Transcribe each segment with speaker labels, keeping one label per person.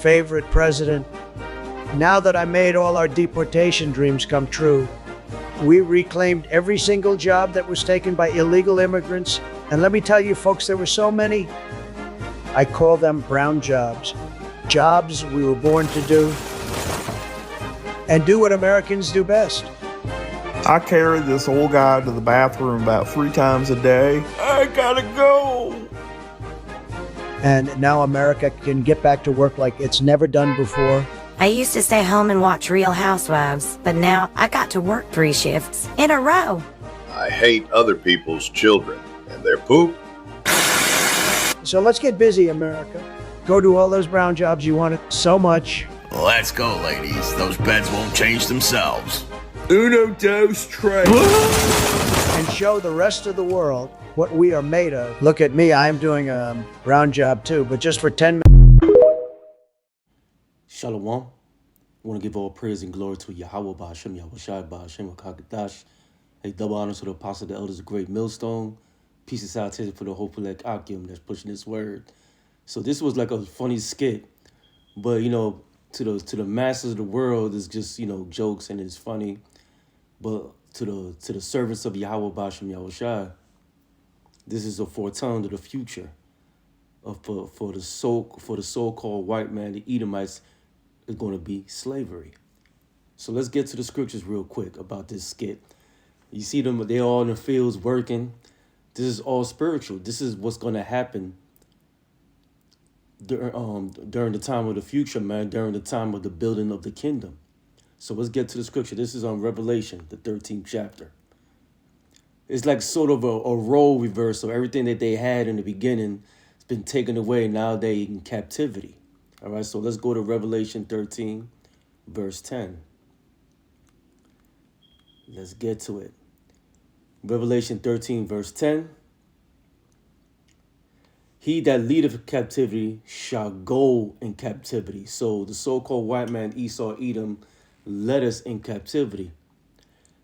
Speaker 1: favorite president. Now that I made all our deportation dreams come true, we reclaimed every single job that was taken by illegal immigrants. And let me tell you, folks, there were so many. I call them brown jobs. Jobs we were born to do and do what Americans do best.
Speaker 2: I carry this old guy to the bathroom about 3 times a day. I gotta go.
Speaker 1: And now America can get back to work like it's never done before.
Speaker 3: I used to stay home and watch Real Housewives, but now I got to work 3 shifts in a row.
Speaker 4: I hate other people's children and their poop.
Speaker 1: So let's get busy, America. Go do all those brown jobs you wanted so much.
Speaker 5: Let's go, ladies. Those beds won't change themselves.
Speaker 2: Uno, dos, tres.
Speaker 1: And show the rest of the world what we are made of. Look at me, I'm doing a brown job too, but just for 10 minutes.
Speaker 6: Shalom. I want to give all praise and glory to Yahweh Ba'Hashem, Yahweh Shai Ba'Hashem, Hakadash. Hey, double honors to the apostle, the elders, the great millstone. Peace and salutation for the hopeful like Akim that's pushing this word. So this was like a funny skit, but you know, to the masses of the world, it's just, you know, jokes and it's funny. But to the servants of Yahweh Ba'Hashem, Yahweh Shai, this is a foretelling of the future for the so-called white man, the Edomites, is going to be slavery. So let's get to the scriptures real quick about this skit. You see them, they're all in the fields working. This is all spiritual. This is what's going to happen during the time of the future, man, during the time of the building of the kingdom. So let's get to the scripture. This is on Revelation, the 13th chapter. It's like sort of a role reversal. Everything that they had in the beginning has been taken away. Now they're in captivity. All right, so let's go to Revelation 13, verse 10. Let's get to it. Revelation 13, verse 10. He that leadeth captivity shall go in captivity. So the so-called white man, Esau, Edom, led us in captivity.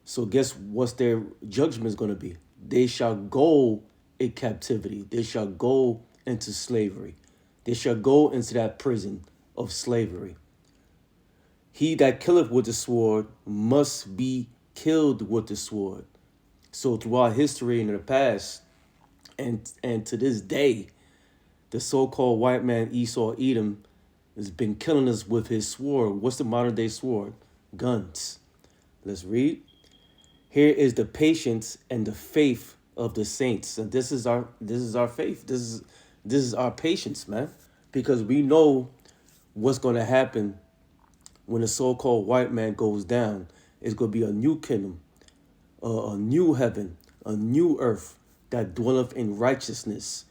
Speaker 6: So guess what's their judgment is going to be? They shall go in captivity. They shall go into slavery. They shall go into that prison of slavery. He that killeth with the sword must be killed with the sword. So throughout history in the past and to this day, the so-called white man Esau Edom has been killing us with his sword. What's the modern day sword? Guns. Let's read. Here is the patience and the faith of the saints. And this is our faith. This is our patience, man. Because we know what's going to happen when the so-called white man goes down. It's going to be a new kingdom, a new heaven, a new earth that dwelleth in righteousness.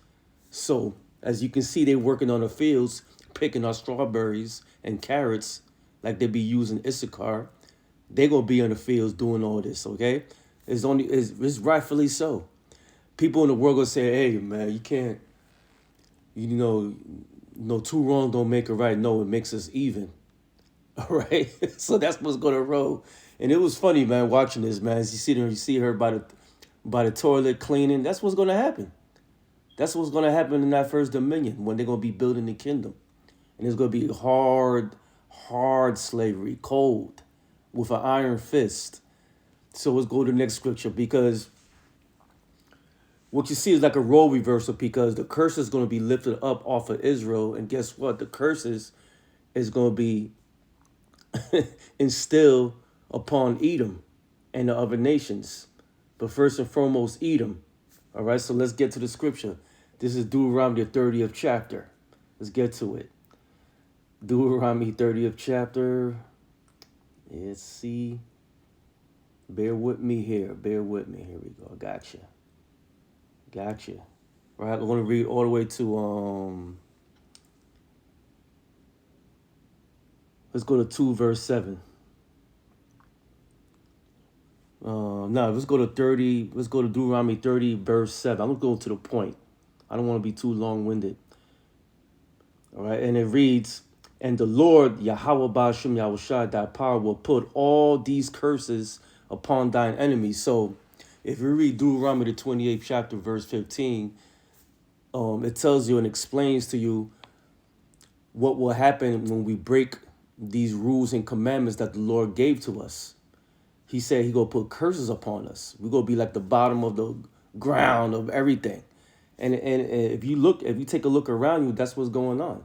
Speaker 6: So, as you can see, they're working on the fields, picking our strawberries and carrots like they be using Issachar. They're going to be in the fields doing all this, okay? It's rightfully so. People in the world going to say, hey, man, you can't, no, 2 wrongs don't make it right. No, it makes us even. All right? So that's what's going to roll. And it was funny, man, watching this, man. As you see her by the toilet cleaning. That's what's going to happen. That's what's going to happen in that first dominion when they're going to be building the kingdom. And it's going to be hard slavery, cold, with an iron fist. So let's go to the next scripture, because what you see is like a role reversal, because the curse is going to be lifted up off of Israel. And guess what? The curses is going to be instilled upon Edom and the other nations. But first and foremost, Edom. All right, so let's get to the scripture. This is Deuteronomy, the 30th chapter. Let's get to it. Deuteronomy, 30th chapter. Let's see. Bear with me here. Bear with me. Here we go. Gotcha. All right, I'm going to read all the way to, let's go to 2 verse 7. Let's go to Deuteronomy 30 verse 7. I'm going to go to the point. I don't want to be too long-winded. All right, and it reads, and the Lord, Yahweh Ba'Hashem, Yahweh Shai, thy power will put all these curses upon thine enemies. So if you read Deuteronomy, the 28th chapter, verse 15, it tells you and explains to you what will happen when we break these rules and commandments that the Lord gave to us. He said he gonna put curses upon us. We're gonna be like the bottom of the ground of everything. And if you take a look around you, that's what's going on.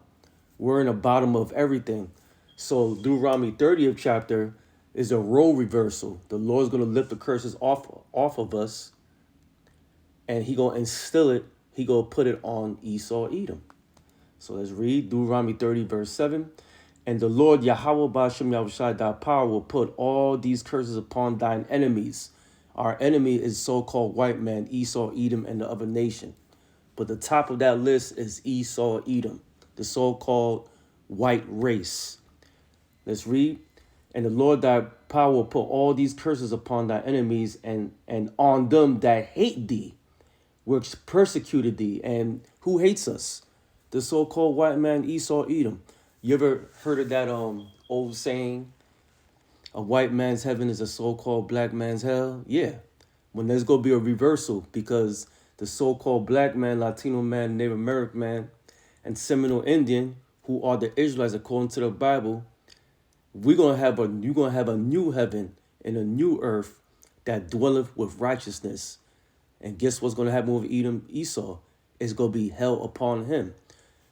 Speaker 6: We're in the bottom of everything. So Deuteronomy 30th chapter is a role reversal. The Lord's gonna lift the curses off of us, and he gonna instill it. He gonna put it on Esau, Edom. So let's read Deuteronomy 30 verse 7. And the Lord Yahweh Ba'ashem Yahushai, thy power, will put all these curses upon thine enemies. Our enemy is so-called white man, Esau, Edom, and the other nation. But the top of that list is Esau, Edom, the so-called white race. Let's read. And the Lord thy power will put all these curses upon thy enemies and on them that hate thee, which persecuted thee. And who hates us? The so-called white man, Esau, Edom. You ever heard of that old saying, a white man's heaven is a so-called black man's hell? Yeah. When there's going to be a reversal, because the so-called black man, Latino man, Native American man, and Seminole Indian, who are the Israelites according to the Bible, you're gonna have a new heaven and a new earth that dwelleth with righteousness. And guess what's gonna happen with Edom, Esau? It's gonna be hell upon him.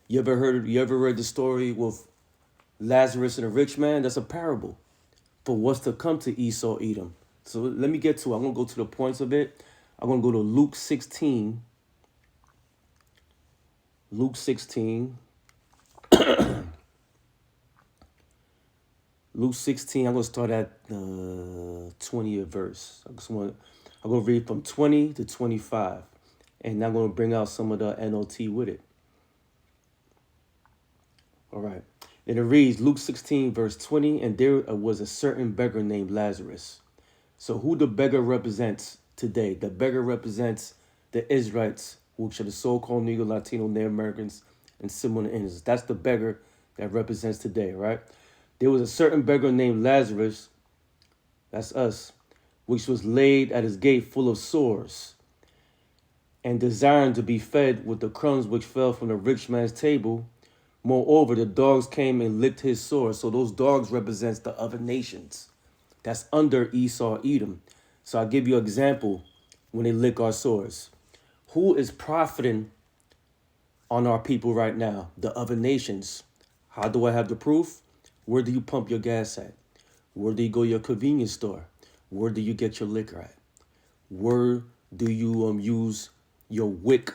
Speaker 6: You ever read the story with Lazarus and a rich man? That's a parable for what's to come to Esau, Edom. So let me get to it. I'm gonna go to the points of it. I'm gonna go to Luke 16. Luke 16. Luke 16, I'm going to start at the 20th verse. I'm going to read from 20 to 25. And I'm going to bring out some of the NLT with it. All right. And it reads, Luke 16, verse 20, and there was a certain beggar named Lazarus. So who the beggar represents today? The beggar represents the Israelites, which are the so-called Negro, Latino, Native Americans, and Seminole Indians. That's the beggar that represents today, right? There was a certain beggar named Lazarus, that's us, which was laid at his gate full of sores, and desiring to be fed with the crumbs which fell from the rich man's table. Moreover, the dogs came and licked his sores. So those dogs represents the other nations that's under Esau, Edom. So I'll give you an example when they lick our sores. Who is profiting on our people right now? The other nations. How do I have the proof? Where do you pump your gas at? Where do you go to your convenience store? Where do you get your liquor at? Where do you use your WIC,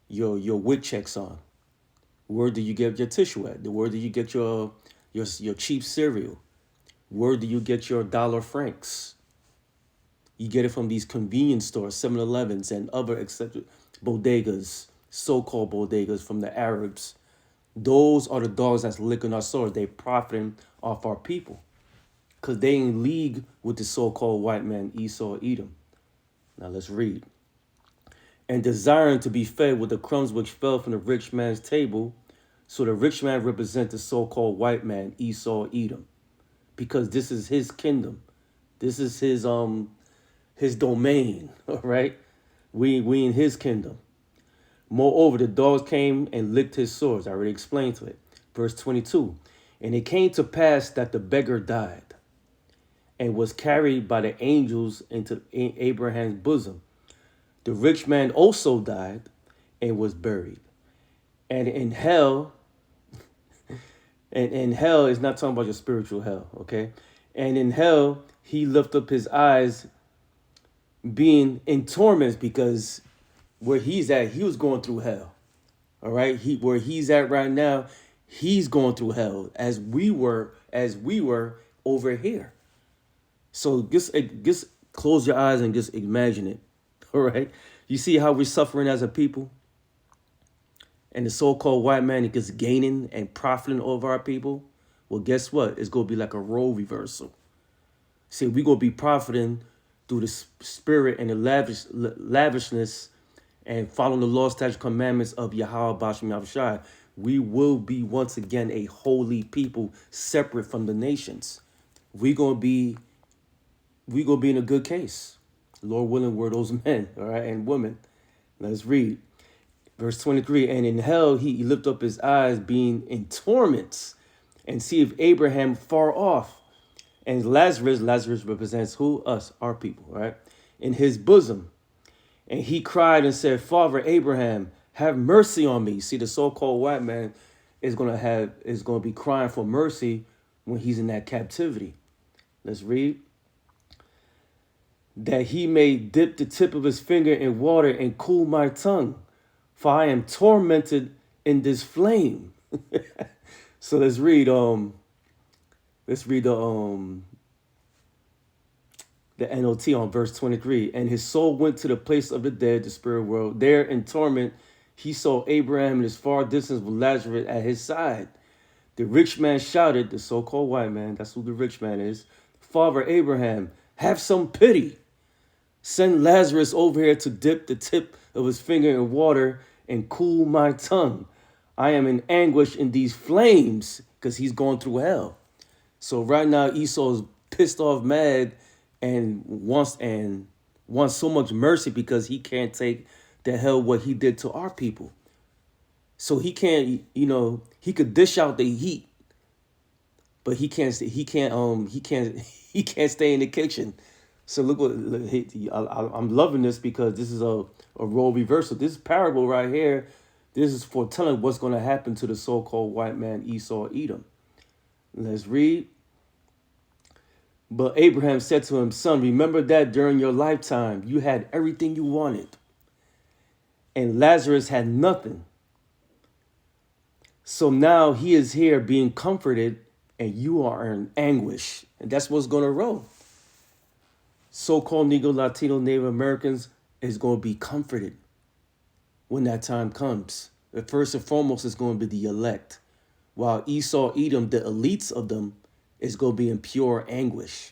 Speaker 6: your WIC checks on? Where do you get your tissue at? Where do you get your cheap cereal? Where do you get your dollar francs? You get it from these convenience stores, 7-Elevens and other accepted bodegas, so-called bodegas from the Arabs. Those are the dogs that's licking our sores. They profiting off our people because they in league with the so-called white man, Esau, Edom. Now let's read. And desiring to be fed with the crumbs which fell from the rich man's table. So the rich man represents the so-called white man, Esau, Edom, because this is his kingdom. This is his domain, all right? We in his kingdom. Moreover, the dogs came and licked his sores. I already explained to it. Verse 22. And it came to pass that the beggar died and was carried by the angels into Abraham's bosom. The rich man also died and was buried. And in hell, and hell is not talking about your spiritual hell, okay? And in hell, he lifted up his eyes being in torments because where he's at, he was going through hell. All right? Where he's at right now, he's going through hell as we were over here. So just close your eyes and just imagine it. All right? You see how we're suffering as a people? And the so-called white man is gaining and profiting over our people. Well, guess what? It's going to be like a role reversal. See, we're going to be profiting through the spirit and the lavishness and following the law, statutes, commandments of Yahweh Ba'ashem Yahushai. We will be once again a holy people separate from the nations. We're going to be in a good case. Lord willing, we're those men, all right, and women. Let's read. Verse 23, and in hell he lift up his eyes, being in torments, and see if Abraham far off. And Lazarus represents who? Us, our people, right? In his bosom. And he cried and said, Father Abraham, have mercy on me. See, the so-called white man is gonna be crying for mercy when he's in that captivity. Let's read. That he may dip the tip of his finger in water and cool my tongue, for I am tormented in this flame. So let's read the NOT on verse 23. And his soul went to the place of the dead, the spirit world. There in torment, he saw Abraham in his far distance with Lazarus at his side. The rich man shouted, the so-called white man, that's who the rich man is, Father Abraham, have some pity. Send Lazarus over here to dip the tip of his finger in water and cool my tongue. I am in anguish in these flames, because he's going through hell. So right now Esau's pissed off, mad, and wants so much mercy because he can't take the hell what he did to our people. So he can't, he could dish out the heat, but he can't stay in the kitchen. So look I'm loving this because this is a role reversal. This parable right here, this is foretelling what's going to happen to the so-called white man Esau Edom. Let's read. But Abraham said to him, son, remember that during your lifetime you had everything you wanted, and Lazarus had nothing. So now he is here being comforted, and you are in anguish. And that's what's going to roll. So-called Negro, Latino, Native Americans is going to be comforted when that time comes. But first and foremost is going to be the elect, while Esau, Edom, the elites of them, is going to be in pure anguish.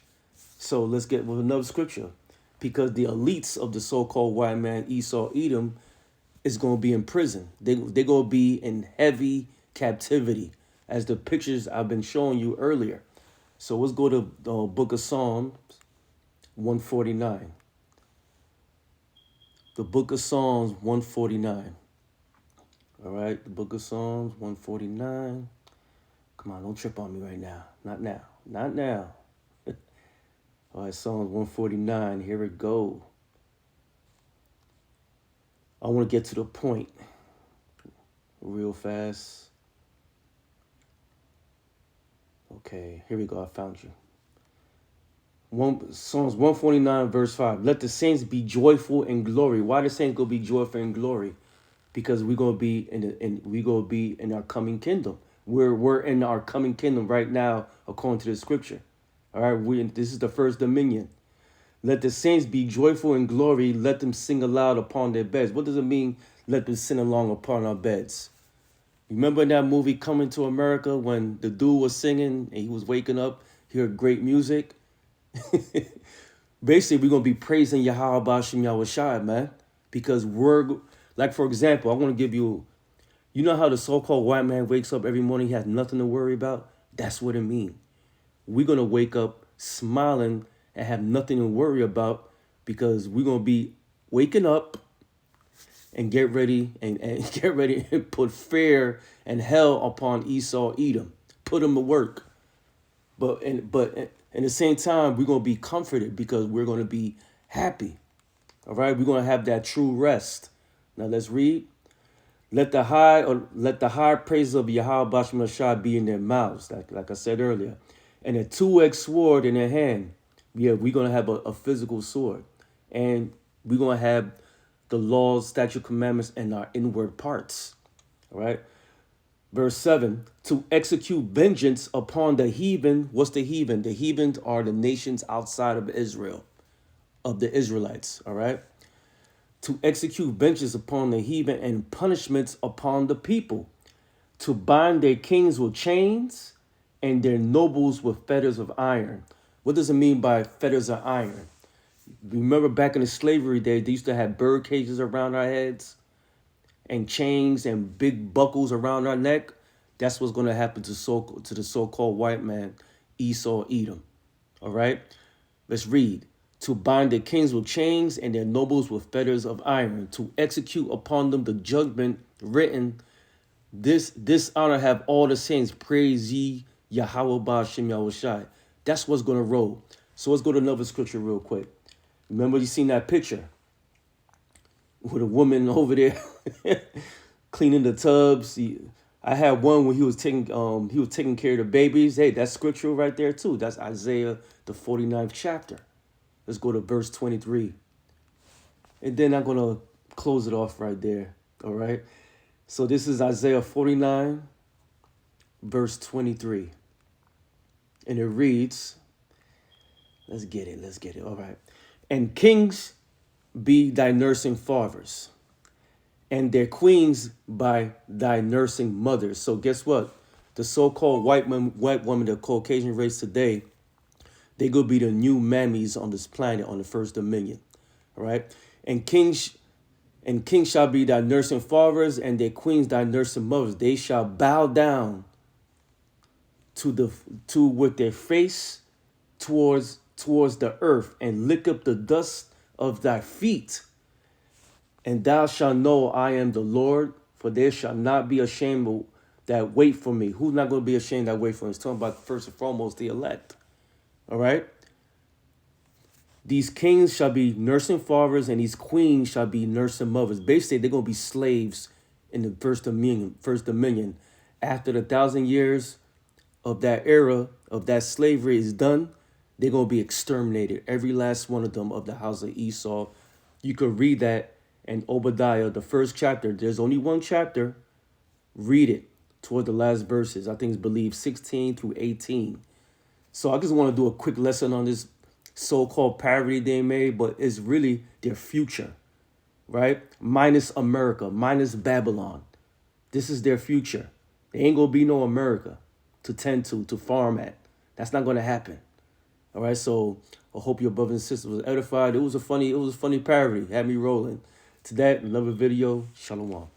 Speaker 6: So let's get with another scripture, because the elites of the so-called white man Esau, Edom, is going to be in prison. They're going to be in heavy captivity, as the pictures I've been showing you earlier. So let's go to the book of Psalms 149. The book of Psalms 149. All right, the book of Psalms 149. Come on, don't trip on me right now. Not now. Not now. All right, Psalms 149. Here we go. I want to get to the point real fast. Okay, here we go. I found you. Psalms 149, verse 5. Let the saints be joyful in glory. Why the saints gonna be joyful in glory? Because we're gonna be in our coming kingdom. We're in our coming kingdom right now, according to the scripture. All right, this is the first dominion. Let the saints be joyful in glory. Let them sing aloud upon their beds. What does it mean? Let them sing along upon our beds. Remember in that movie Coming to America when the dude was singing and he was waking up, he heard great music. Basically, we're gonna be praising Yahweh Bashim Yahushai, man, because like, for example, I want to give you. You know how the so-called white man wakes up every morning, he has nothing to worry about? That's what it means. We're going to wake up smiling and have nothing to worry about, because we're going to be waking up and get ready and get ready and put fear and hell upon Esau, Edom. Put them to work. But at the same time, we're going to be comforted because we're going to be happy. All right? We're going to have that true rest. Now let's read. Let the high praises of Yahweh Bashim Ashai be in their mouths, like I said earlier, and a two-edged sword in their hand. Yeah, we're gonna have a physical sword, and we're gonna have the laws, statute, commandments, and our inward parts. All right. Verse 7, to execute vengeance upon the heathen. What's the heathen? The heathen are the nations outside of Israel, of the Israelites. All right. To execute vengeance upon the heathen and punishments upon the people, to bind their kings with chains and their nobles with fetters of iron. What does it mean by fetters of iron? Remember back in the slavery days, they used to have bird cages around our heads and chains and big buckles around our neck. That's what's going to happen to the so-called white man, Esau, Edom. All right, let's read. to bind their kings with chains and their nobles with fetters of iron, to execute upon them the judgment written. This honor have all the saints. Praise ye Yahweh Ba'ashem Yahushai. That's what's going to roll. So let's go to another scripture real quick. Remember, you seen that picture with a woman over there cleaning the tubs. I had one when he was taking care of the babies. Hey, that's scriptural right there too. That's Isaiah the 49th chapter. Let's go to verse 23. And then I'm gonna close it off right there. All right. So this is Isaiah 49, verse 23. And it reads, let's get it. All right. And kings be thy nursing fathers, and their queens by thy nursing mothers. So guess what? The so-called white woman, the Caucasian race today, they gonna be the new mammies on this planet, on the first dominion. All right. And kings shall be thy nursing fathers, and their queens thy nursing mothers. They shall bow down to with their face towards the earth, and lick up the dust of thy feet. And thou shalt know I am the Lord, for there shall not be ashamed that wait for me. Who's not going to be ashamed that wait for me? It's talking about first and foremost the elect. All right. These kings shall be nursing fathers, and these queens shall be nursing mothers. Basically, they're going to be slaves in the first dominion. After the 1,000 years of that era, of that slavery is done, they're going to be exterminated. Every last one of them of the house of Esau. You could read that in Obadiah, the first chapter. There's only one chapter. Read it toward the last verses. I think it's believed 16 through 18. So I just want to do a quick lesson on this so-called parody they made, but it's really their future, right? Minus America, minus Babylon. This is their future. There ain't going to be no America to tend to farm at. That's not going to happen. All right, so I hope your brothers and sisters was edified. It was a funny parody. Had me rolling. To that, another video. Shalom.